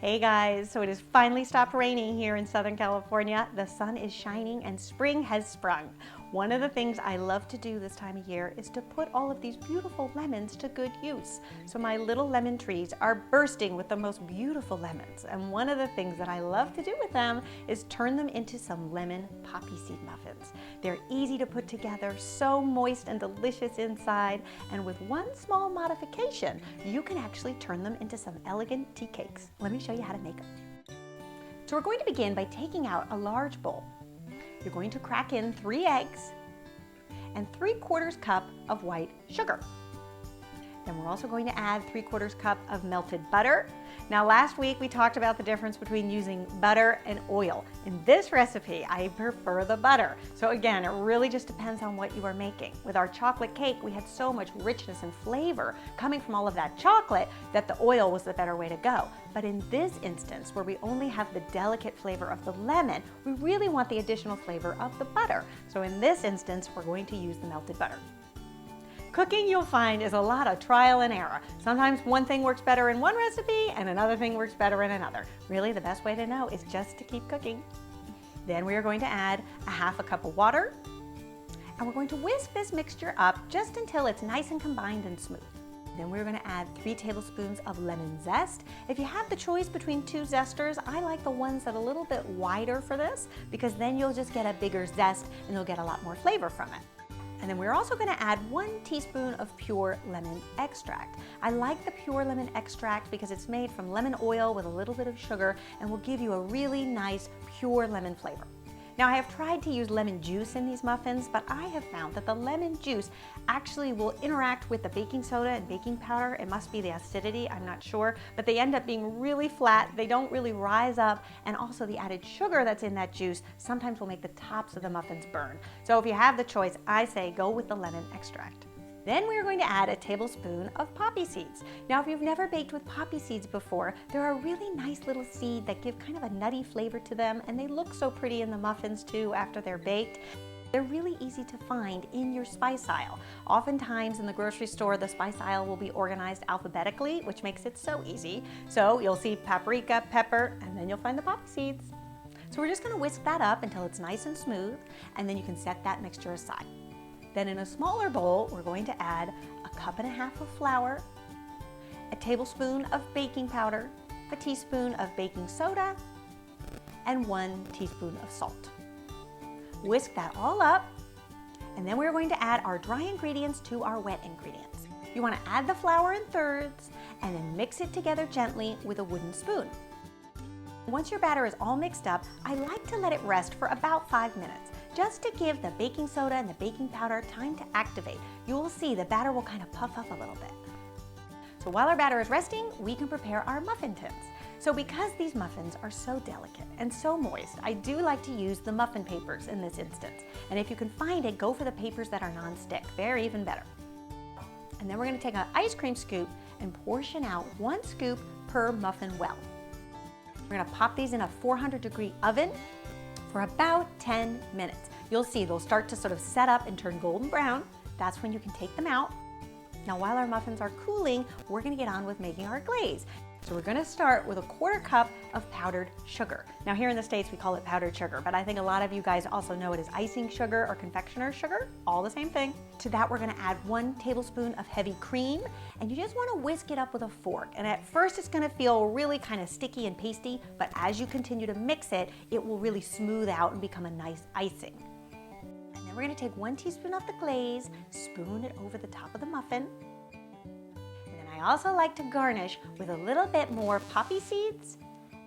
Hey guys, so it has finally stopped raining here in Southern California. The sun is shining and spring has sprung. One of the things I love to do this time of year is to put all of these beautiful lemons to good use. So my little lemon trees are bursting with the most beautiful lemons. And one of the things that I love to do with them is turn them into some lemon poppy seed muffins. They're easy to put together, so moist and delicious inside. And with one small modification, you can actually turn them into some elegant tea cakes. Let me show you how to make them. So we're going to begin by taking out a large bowl. You're going to crack in 3 eggs and 3/4 cup of white sugar. Then we're also going to add 3/4 cup of melted butter. Now last week we talked about the difference between using butter and oil. In this recipe, I prefer the butter. So again, it really just depends on what you are making. With our chocolate cake, we had so much richness and flavor coming from all of that chocolate that the oil was the better way to go. But in this instance, where we only have the delicate flavor of the lemon, we really want the additional flavor of the butter. So in this instance, we're going to use the melted butter. Cooking, you'll find, is a lot of trial and error. Sometimes one thing works better in one recipe and another thing works better in another. Really, the best way to know is just to keep cooking. Then we are going to add a 1/2 cup of water, and we're going to whisk this mixture up just until it's nice and combined and smooth. Then we're going to add 3 tablespoons of lemon zest. If you have the choice between 2 zesters, I like the ones that are a little bit wider for this, because then you'll just get a bigger zest and you'll get a lot more flavor from it. And then we're also going to add 1 teaspoon of pure lemon extract. I like the pure lemon extract because it's made from lemon oil with a little bit of sugar and will give you a really nice pure lemon flavor. Now I have tried to use lemon juice in these muffins, but I have found that the lemon juice actually will interact with the baking soda and baking powder. It must be the acidity, I'm not sure, but they end up being really flat. They don't really rise up, and also the added sugar that's in that juice sometimes will make the tops of the muffins burn. So if you have the choice, I say go with the lemon extract. Then we're going to add a tablespoon of poppy seeds. Now, if you've never baked with poppy seeds before, they're a really nice little seed that give kind of a nutty flavor to them, and they look so pretty in the muffins too after they're baked. They're really easy to find in your spice aisle. Oftentimes in the grocery store, the spice aisle will be organized alphabetically, which makes it so easy. So you'll see paprika, pepper, and then you'll find the poppy seeds. So we're just gonna whisk that up until it's nice and smooth, and then you can set that mixture aside. Then in a smaller bowl, we're going to add a 1.5 cups of flour, a tablespoon of baking powder, a teaspoon of baking soda, and 1 teaspoon of salt. Whisk that all up, and then we're going to add our dry ingredients to our wet ingredients. You want to add the flour in thirds and then mix it together gently with a wooden spoon. Once your batter is all mixed up, I like to let it rest for about 5 minutes, just to give the baking soda and the baking powder time to activate. You will see the batter will kind of puff up a little bit. So while our batter is resting, we can prepare our muffin tins. So because these muffins are so delicate and so moist, I do like to use the muffin papers in this instance. And if you can find it, go for the papers that are non-stick. They're even better. And then we're going to take an ice cream scoop and portion out 1 scoop per muffin well. We're going to pop these in a 400-degree oven for about 10 minutes. You'll see they'll start to sort of set up and turn golden brown. That's when you can take them out. Now while our muffins are cooling, we're going to get on with making our glaze. So we're going to start with a 1/4 cup of powdered sugar. Now here in the States we call it powdered sugar, but I think a lot of you guys also know it as icing sugar or confectioner's sugar, all the same thing. To that we're going to add 1 tablespoon of heavy cream, and you just want to whisk it up with a fork. And at first it's going to feel really kind of sticky and pasty, but as you continue to mix it, it will really smooth out and become a nice icing. And then we're going to take 1 teaspoon of the glaze, spoon it over the top of the muffin. I also like to garnish with a little bit more poppy seeds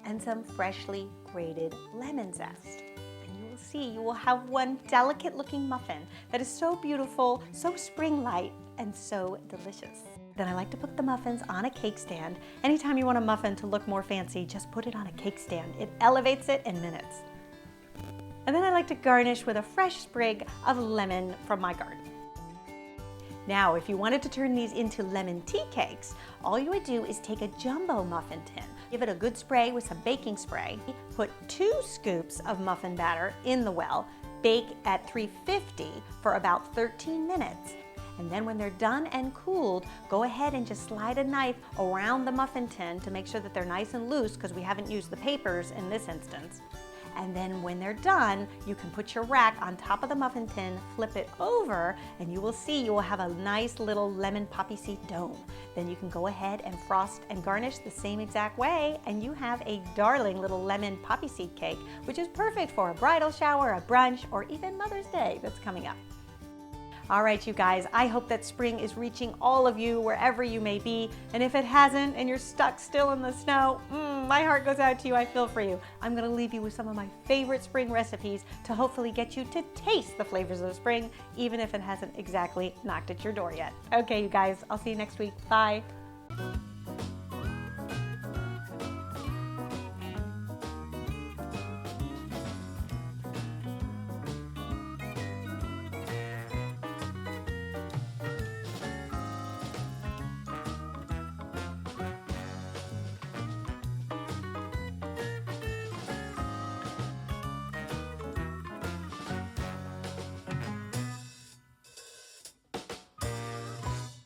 and some freshly grated lemon zest. And you will see you will have one delicate looking muffin that is so beautiful, so spring-like, and so delicious. Then I like to put the muffins on a cake stand. Anytime you want a muffin to look more fancy, just put it on a cake stand. It elevates it in minutes. And then I like to garnish with a fresh sprig of lemon from my garden. Now, if you wanted to turn these into lemon tea cakes, all you would do is take a jumbo muffin tin, give it a good spray with some baking spray, put 2 scoops of muffin batter in the well, bake at 350 for about 13 minutes, And then when they're done and cooled, go ahead and just slide a knife around the muffin tin to make sure that they're nice and loose, because we haven't used the papers in this instance. And then when they're done, you can put your rack on top of the muffin tin, flip it over, and you will see you will have a nice little lemon poppy seed dome. Then you can go ahead and frost and garnish the same exact way, and you have a darling little lemon poppy seed cake, which is perfect for a bridal shower, a brunch, or even Mother's Day that's coming up. All right, you guys, I hope that spring is reaching all of you wherever you may be. And if it hasn't and you're stuck still in the snow, my heart goes out to you. I feel for you. I'm going to leave you with some of my favorite spring recipes to hopefully get you to taste the flavors of spring, even if it hasn't exactly knocked at your door yet. Okay, you guys, I'll see you next week. Bye.